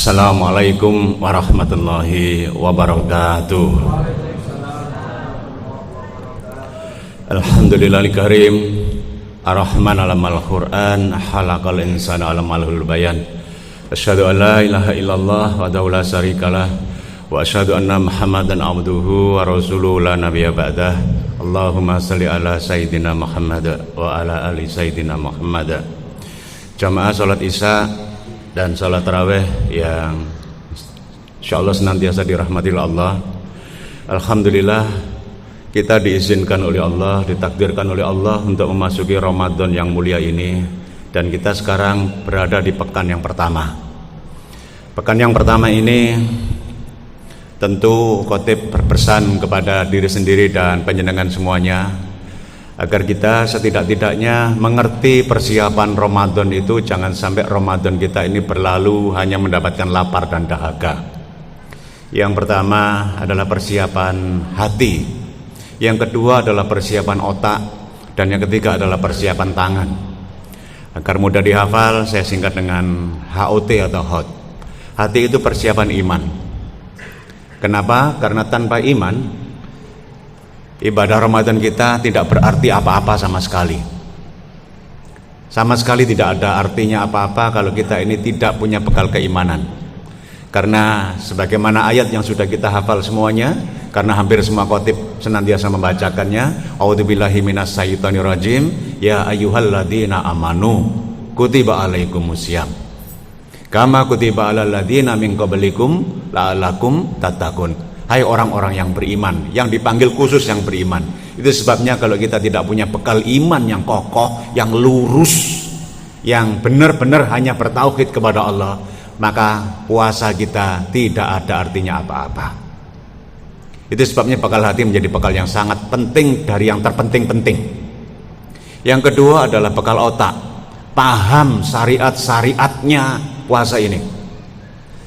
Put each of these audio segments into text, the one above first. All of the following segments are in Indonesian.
Assalamualaikum warahmatullahi wabarakatuh. Alhamdulillahil karim ar-rahman alamal quran halaqal insana alamalul bayan. Asyhadu an la ilaha illallah wa la syarikalah wa asyhadu anna muhammadan abduhu wa rasuluhu la nabiyya ba'dah. Allahumma shalli ala sayyidina Muhammad wa ala ali sayyidina Muhammad. Jamaah salat Isya dan salat tarawih yang insyaallah senantiasa dirahmati Allah. Alhamdulillah kita diizinkan oleh Allah, ditakdirkan oleh Allah untuk memasuki Ramadan yang mulia ini, dan kita sekarang berada di pekan yang pertama. Pekan yang pertama ini tentu khotib berpesan kepada diri sendiri dan panjenengan semuanya agar kita setidak-tidaknya mengerti persiapan Ramadan itu. Jangan sampai Ramadan kita ini berlalu hanya mendapatkan lapar dan dahaga. Yang pertama adalah persiapan hati, yang kedua adalah persiapan otak, dan yang ketiga adalah persiapan tangan. Agar mudah dihafal, saya singkat dengan HOT atau HOT. Hati itu persiapan iman. Kenapa? Karena tanpa iman ibadah Ramadan kita tidak berarti apa-apa sama sekali. Sama sekali tidak ada artinya apa-apa kalau kita ini tidak punya bekal keimanan. Karena sebagaimana ayat yang sudah kita hafal semuanya, karena hampir semua khotib senantiasa membacakannya, a'udzubillahi minasyaitonirrajim, ya ayyuhalladzina amanu kutiba alaikumusiyam kama kutiba alal ladzina min qablikum la'allakum tattaqun. Hai orang-orang yang beriman, yang dipanggil khusus yang beriman. Itu sebabnya kalau kita tidak punya bekal iman yang kokoh, yang lurus, yang benar-benar hanya bertauhid kepada Allah, maka puasa kita tidak ada artinya apa-apa. Itu sebabnya bekal hati menjadi bekal yang sangat penting, dari yang terpenting-penting. Yang kedua adalah bekal otak. Paham syariat-syariatnya puasa ini.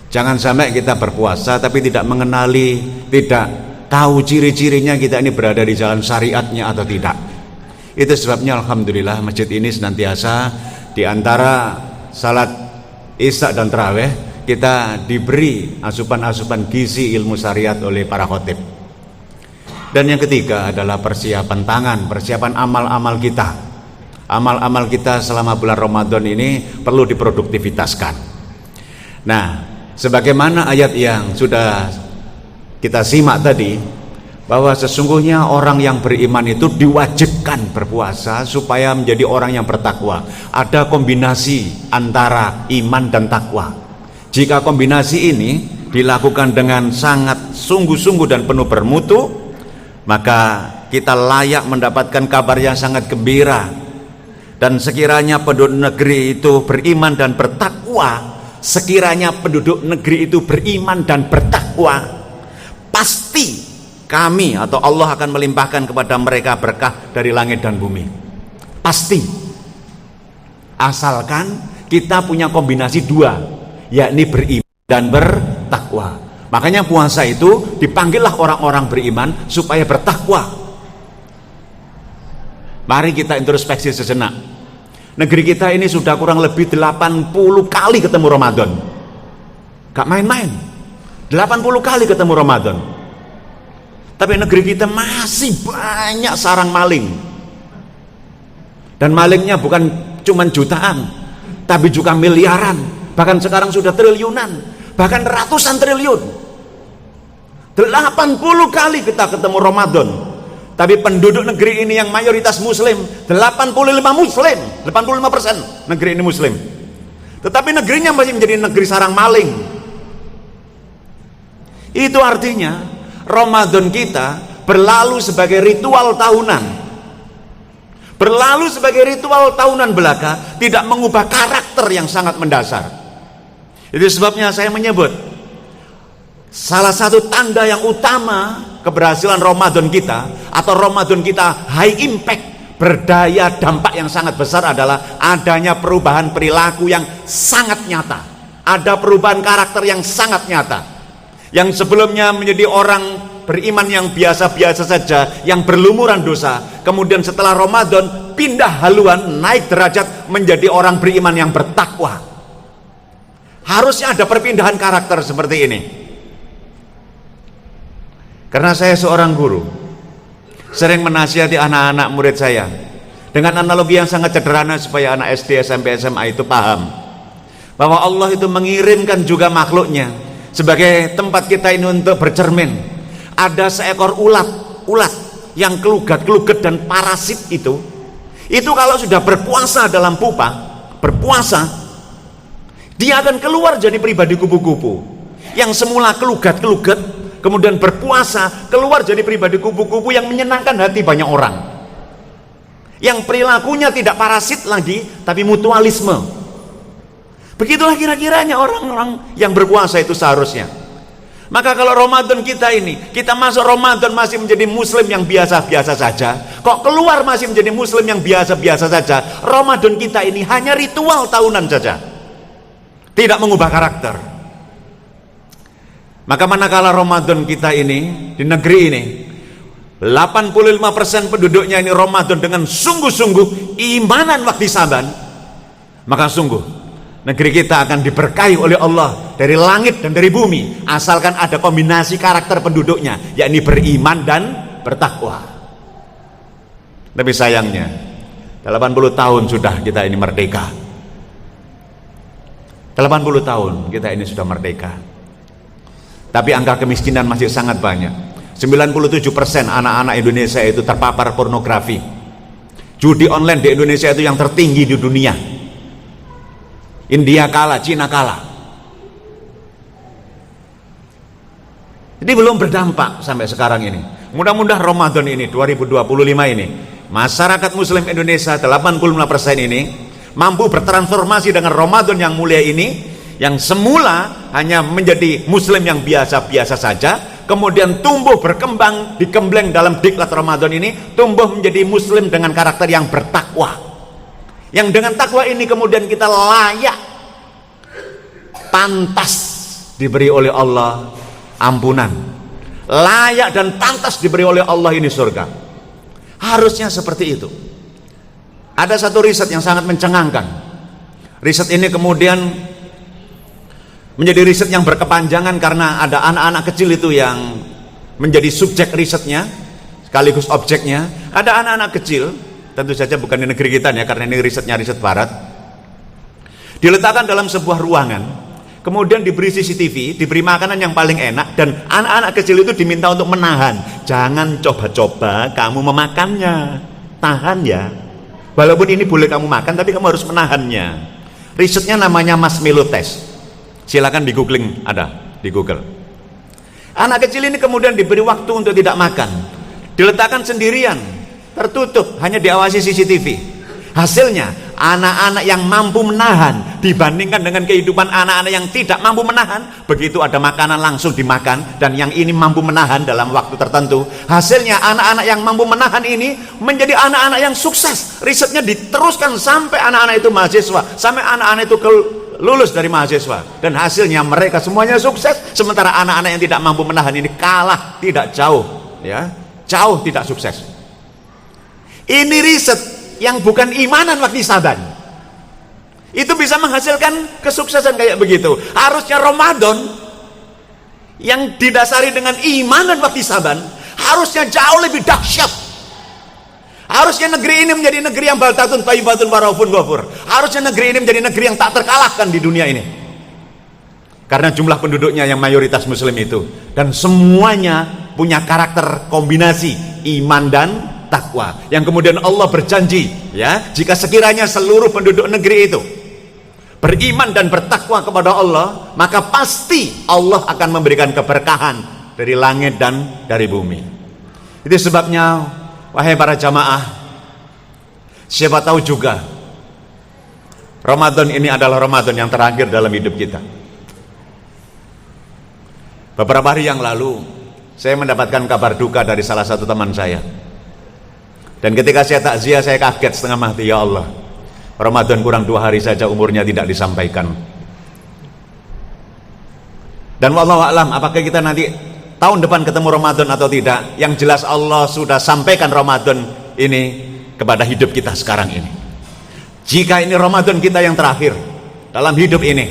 Jangan sampai kita berpuasa tapi tidak mengenali, tidak tahu ciri-cirinya kita ini berada di jalan syariatnya atau tidak. Itu sebabnya alhamdulillah masjid ini senantiasa di antara salat Isya dan tarawih kita diberi asupan-asupan gizi ilmu syariat oleh para khotib. Dan yang ketiga adalah persiapan tangan, persiapan amal-amal kita. Amal-amal kita selama bulan Ramadan ini perlu diproduktivitaskan. Nah, sebagaimana ayat yang sudah kita simak tadi, bahwa sesungguhnya orang yang beriman itu diwajibkan berpuasa supaya menjadi orang yang bertakwa. Ada kombinasi antara iman dan takwa. Jika kombinasi ini dilakukan dengan sangat sungguh-sungguh dan penuh bermutu, maka kita layak mendapatkan kabar yang sangat gembira. Dan sekiranya penduduk negeri itu beriman dan bertakwa, sekiranya penduduk negeri itu beriman dan bertakwa, pasti kami atau Allah akan melimpahkan kepada mereka berkah dari langit dan bumi. Pasti. Asalkan kita punya kombinasi dua, yakni beriman dan bertakwa. Makanya puasa itu dipanggillah orang-orang beriman supaya bertakwa. Mari kita introspeksi sejenak. Negeri kita ini sudah kurang lebih 80 kali ketemu Ramadan. Gak main-main. 80 kali ketemu Ramadan. Tapi negeri kita masih banyak sarang maling. Dan malingnya bukan cuma jutaan, tapi juga miliaran. Bahkan sekarang sudah triliunan, bahkan ratusan triliun. 80 kali kita ketemu Ramadan. Tapi penduduk negeri ini yang mayoritas muslim, 85 muslim, 85% negeri ini muslim. Tetapi negerinya masih menjadi negeri sarang maling. Itu artinya Ramadan kita berlalu sebagai ritual tahunan. Berlalu sebagai ritual tahunan belaka, tidak mengubah karakter yang sangat mendasar. Itu sebabnya saya menyebut salah satu tanda yang utama keberhasilan Ramadan kita, atau Ramadan kita high impact, berdaya dampak yang sangat besar, adalah adanya perubahan perilaku yang sangat nyata. Ada perubahan karakter yang sangat nyata. Yang sebelumnya menjadi orang beriman yang biasa-biasa saja, yang berlumuran dosa, kemudian setelah Ramadan pindah haluan, naik derajat menjadi orang beriman yang bertakwa. Harusnya ada perpindahan karakter seperti ini. Karena saya seorang guru, sering menasihati anak-anak murid saya dengan analogi yang sangat sederhana supaya anak SD, SMP, SMA itu paham bahwa Allah itu mengirimkan juga makhluknya sebagai tempat kita ini untuk bercermin. Ada seekor ulat yang kelugat-kelugat dan parasit itu kalau sudah berpuasa dalam pupa, berpuasa, dia akan keluar jadi pribadi kupu-kupu yang semula kelugat-kelugat, kemudian berpuasa keluar jadi pribadi kupu-kupu yang menyenangkan hati banyak orang, yang perilakunya tidak parasit lagi tapi mutualisme. Begitulah kira-kiranya orang-orang yang berpuasa itu seharusnya. Maka kalau Ramadan kita masuk Ramadan masih menjadi muslim yang biasa-biasa saja, kok keluar masih menjadi muslim yang biasa-biasa saja, Ramadan kita ini hanya ritual tahunan saja, tidak mengubah karakter. Maka manakala Ramadan kita ini di negeri ini 85% penduduknya ini Ramadan dengan sungguh-sungguh imanan waktu saban, maka sungguh negeri kita akan diberkahi oleh Allah dari langit dan dari bumi, asalkan ada kombinasi karakter penduduknya, yakni beriman dan bertakwa. Tapi sayangnya 80 tahun sudah kita ini merdeka, 80 tahun kita ini sudah merdeka, tapi angka kemiskinan masih sangat banyak. 97% anak-anak Indonesia itu terpapar pornografi. Judi online di Indonesia itu yang tertinggi di dunia. India kalah, Cina kalah. Jadi belum berdampak sampai sekarang ini. Mudah-mudahan Ramadan ini 2025 ini masyarakat muslim Indonesia 85% ini mampu bertransformasi dengan Ramadan yang mulia ini, yang semula hanya menjadi muslim yang biasa-biasa saja, kemudian tumbuh berkembang digembleng dalam diklat Ramadan ini, tumbuh menjadi muslim dengan karakter yang bertakwa. Yang dengan takwa ini kemudian kita layak, pantas diberi oleh Allah ampunan, layak dan pantas diberi oleh Allah ini surga. Harusnya seperti itu. Ada satu riset yang sangat mencengangkan. Riset ini kemudian menjadi riset yang berkepanjangan karena ada anak-anak kecil itu yang menjadi subjek risetnya sekaligus objeknya. Ada anak-anak kecil, tentu saja bukan di negeri kita ya, karena ini risetnya riset barat, diletakkan dalam sebuah ruangan, kemudian diberi CCTV, diberi makanan yang paling enak, dan anak-anak kecil itu diminta untuk menahan. Jangan coba-coba kamu memakannya, tahan ya, walaupun ini boleh kamu makan tapi kamu harus menahannya. Risetnya namanya Marshmallow Test, silakan di googling, ada di Google. Anak kecil ini kemudian diberi waktu untuk tidak makan, diletakkan sendirian, tertutup, hanya diawasi CCTV. Hasilnya anak-anak yang mampu menahan dibandingkan dengan kehidupan anak-anak yang tidak mampu menahan. Begitu ada makanan langsung dimakan, dan yang ini mampu menahan dalam waktu tertentu. Hasilnya anak-anak yang mampu menahan ini menjadi anak-anak yang sukses. Risetnya diteruskan sampai anak-anak itu mahasiswa, sampai anak-anak itu lulus dari mahasiswa, dan hasilnya mereka semuanya sukses. Sementara anak-anak yang tidak mampu menahan ini kalah, tidak jauh ya, jauh tidak sukses. Ini riset yang bukan imanan waktu saban itu bisa menghasilkan kesuksesan kayak begitu. Harusnya Ramadan yang didasari dengan imanan waktu saban harusnya jauh lebih dahsyat. Harusnya negeri ini menjadi negeri yang baldatun thayyibatun wa raufun ghafur. Harusnya negeri ini menjadi negeri yang tak terkalahkan di dunia ini, karena jumlah penduduknya yang mayoritas muslim itu, dan semuanya punya karakter kombinasi iman dan takwa, yang kemudian Allah berjanji ya, jika sekiranya seluruh penduduk negeri itu beriman dan bertakwa kepada Allah, maka pasti Allah akan memberikan keberkahan dari langit dan dari bumi. Itu sebabnya wahai para jamaah, siapa tahu juga Ramadan ini adalah Ramadan yang terakhir dalam hidup kita. Beberapa hari yang lalu saya mendapatkan kabar duka dari salah satu teman saya. Dan ketika saya takziah, saya kaget setengah mati. Ya Allah, Ramadan kurang 2 hari saja umurnya tidak disampaikan. Dan wallahu a'lam, apakah kita nanti tahun depan ketemu Ramadan atau tidak. Yang jelas Allah sudah sampaikan Ramadan ini kepada hidup kita sekarang ini. Jika ini Ramadan kita yang terakhir dalam hidup ini,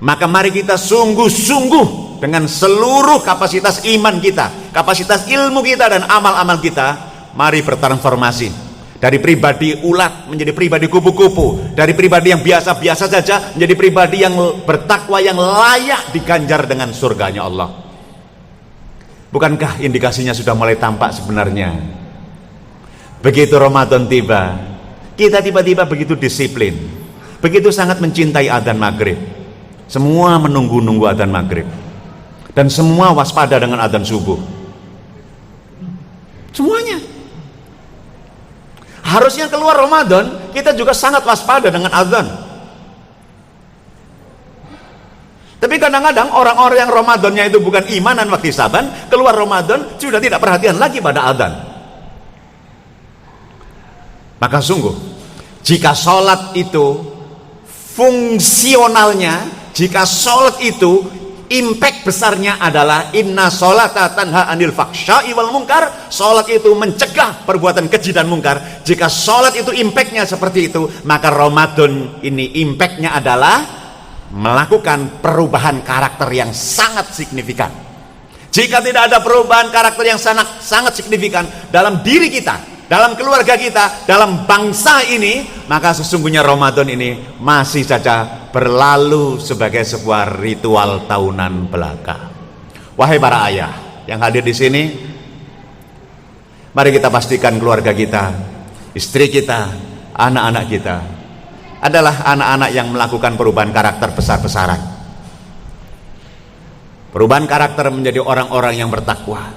Maka mari kita sungguh-sungguh dengan seluruh kapasitas iman kita, kapasitas ilmu kita dan amal-amal kita, mari bertransformasi dari pribadi ulat menjadi pribadi kupu-kupu, dari pribadi yang biasa-biasa saja menjadi pribadi yang bertakwa, yang layak diganjar dengan surganya Allah. Bukankah indikasinya sudah mulai tampak sebenarnya? Begitu Ramadan tiba, kita tiba-tiba begitu disiplin, begitu sangat mencintai adzan maghrib. Semua menunggu-nunggu adzan maghrib, dan semua waspada dengan adzan subuh. Semuanya. Harusnya keluar Ramadan kita juga sangat waspada dengan adzan. Tapi kadang-kadang orang-orang yang Ramadannya itu bukan imanan waktisaban, keluar Ramadan sudah tidak perhatian lagi pada adzan. Maka sungguh, jika sholat itu fungsionalnya, jika sholat itu impact besarnya adalah inna sholata tanha anil faksha'i wal munkar, sholat itu mencegah perbuatan keji dan mungkar. Jika sholat itu impactnya seperti itu, maka Ramadan ini impactnya adalah melakukan perubahan karakter yang sangat signifikan. Jika tidak ada perubahan karakter yang sangat signifikan dalam diri kita, dalam keluarga kita, dalam bangsa ini, maka sesungguhnya Ramadan ini masih saja berlalu sebagai sebuah ritual tahunan belaka. Wahai para ayah yang hadir di sini, mari kita pastikan keluarga kita, istri kita, anak-anak kita adalah anak-anak yang melakukan perubahan karakter besar-besaran. Perubahan karakter menjadi orang-orang yang bertakwa.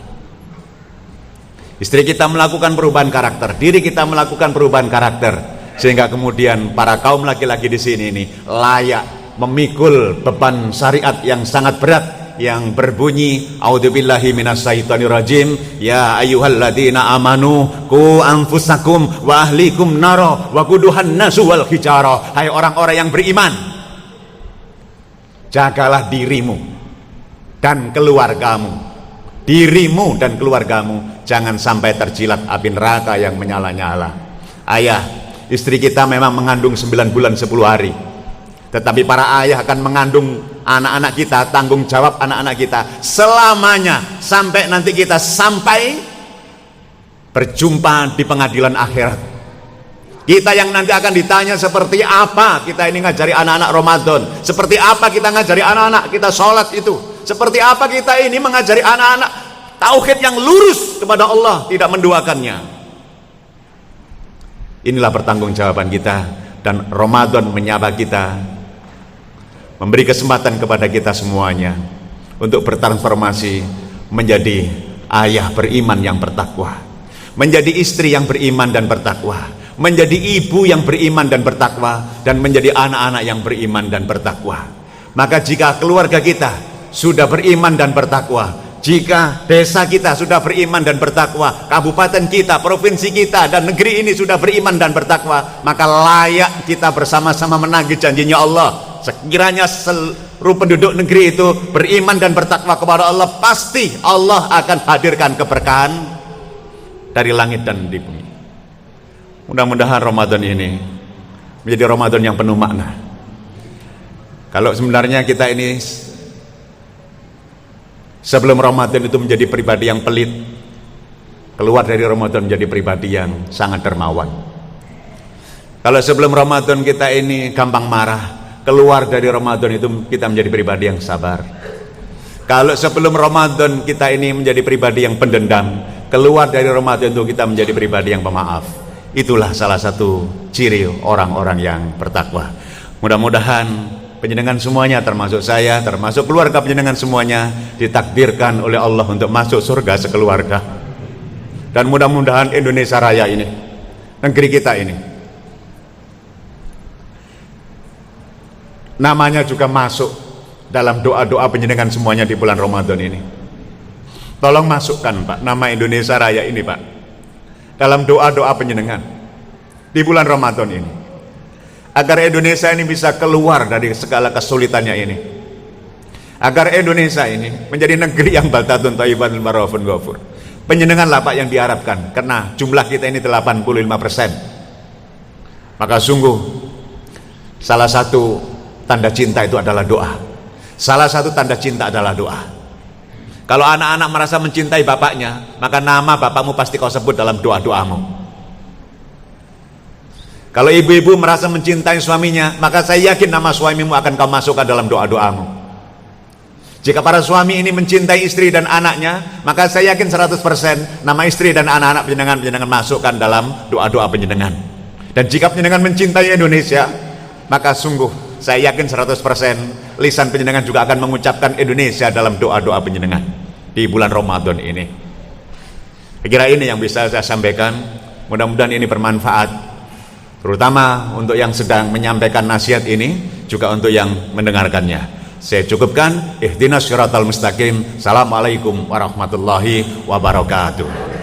Istri kita melakukan perubahan karakter, diri kita melakukan perubahan karakter, sehingga kemudian para kaum laki-laki di sini ini layak memikul beban syariat yang sangat berat yang berbunyi a'udzubillahi minasyaitonirrajim, ya ayyuhalladzina amanu qu anfusakum wa ahlikum nara wa quduhan nasu wal hijarah. Hai orang-orang yang beriman, jagalah dirimu dan keluargamu. Dirimu dan keluargamu jangan sampai terjilat api neraka yang menyala-nyala. Ayah, istri kita memang mengandung 9 bulan 10 hari, tetapi para ayah akan mengandung anak-anak kita, tanggung jawab anak-anak kita selamanya, sampai nanti kita sampai berjumpa di pengadilan akhirat. Kita yang nanti akan ditanya seperti apa kita ini ngajari anak-anak Ramadan, seperti apa kita ngajari anak-anak kita sholat itu, seperti apa kita ini mengajari anak-anak tauhid yang lurus kepada Allah, tidak menduakannya. Inilah pertanggungjawaban kita, dan Ramadan menyapa kita, memberi kesempatan kepada kita semuanya untuk bertransformasi menjadi ayah beriman yang bertakwa, menjadi istri yang beriman dan bertakwa, menjadi ibu yang beriman dan bertakwa, dan menjadi anak-anak yang beriman dan bertakwa. Maka jika keluarga kita sudah beriman dan bertakwa, jika desa kita sudah beriman dan bertakwa, kabupaten kita, provinsi kita, dan negeri ini sudah beriman dan bertakwa, maka layak kita bersama-sama menagih janjinya Allah. Sekiranya seluruh penduduk negeri itu beriman dan bertakwa kepada Allah, pasti Allah akan hadirkan keberkahan dari langit dan di bumi. Mudah-mudahan Ramadan ini menjadi Ramadan yang penuh makna. Kalau sebenarnya kita ini sebelum Ramadan itu menjadi pribadi yang pelit, keluar dari Ramadan menjadi pribadi yang sangat dermawan. Kalau sebelum Ramadan kita ini gampang marah, keluar dari Ramadan itu kita menjadi pribadi yang sabar. Kalau sebelum Ramadan kita ini menjadi pribadi yang pendendam, keluar dari Ramadan itu kita menjadi pribadi yang pemaaf. Itulah salah satu ciri orang-orang yang bertakwa. Mudah-mudahan penjenengan semuanya, termasuk saya, termasuk keluarga penjenengan semuanya, ditakdirkan oleh Allah untuk masuk surga sekeluarga. Dan mudah-mudahan Indonesia Raya ini, negeri kita ini, namanya juga masuk dalam doa-doa penjenengan semuanya di bulan Ramadan ini. Tolong masukkan Pak nama Indonesia Raya ini Pak dalam doa-doa penjenengan di bulan Ramadan ini, agar Indonesia ini bisa keluar dari segala kesulitannya ini, agar Indonesia ini menjadi negeri yang baldatun thayyibatun warafun ghafur. Penjenenganlah Pak yang diharapkan, karena jumlah kita ini 85%. Maka sungguh salah satu tanda cinta itu adalah doa. Salah satu tanda cinta adalah doa. Kalau anak-anak merasa mencintai bapaknya, maka nama bapakmu pasti kau sebut dalam doa-doamu. Kalau ibu-ibu merasa mencintai suaminya, maka saya yakin nama suamimu akan kau masukkan dalam doa-doamu. Jika para suami ini mencintai istri dan anaknya, maka saya yakin 100% nama istri dan anak-anak penjenengan masukkan dalam doa-doa penjenengan. Dan jika penjenengan mencintai Indonesia, maka sungguh saya yakin 100% lisan penjenengan juga akan mengucapkan Indonesia dalam doa-doa penjenengan di bulan Ramadan ini. Kira ini yang bisa saya sampaikan. Mudah-mudahan ini bermanfaat, terutama untuk yang sedang menyampaikan nasihat ini, juga untuk yang mendengarkannya. Saya cukupkan. Ihdinas syiratal mustaqim. Assalamualaikum warahmatullahi wabarakatuh.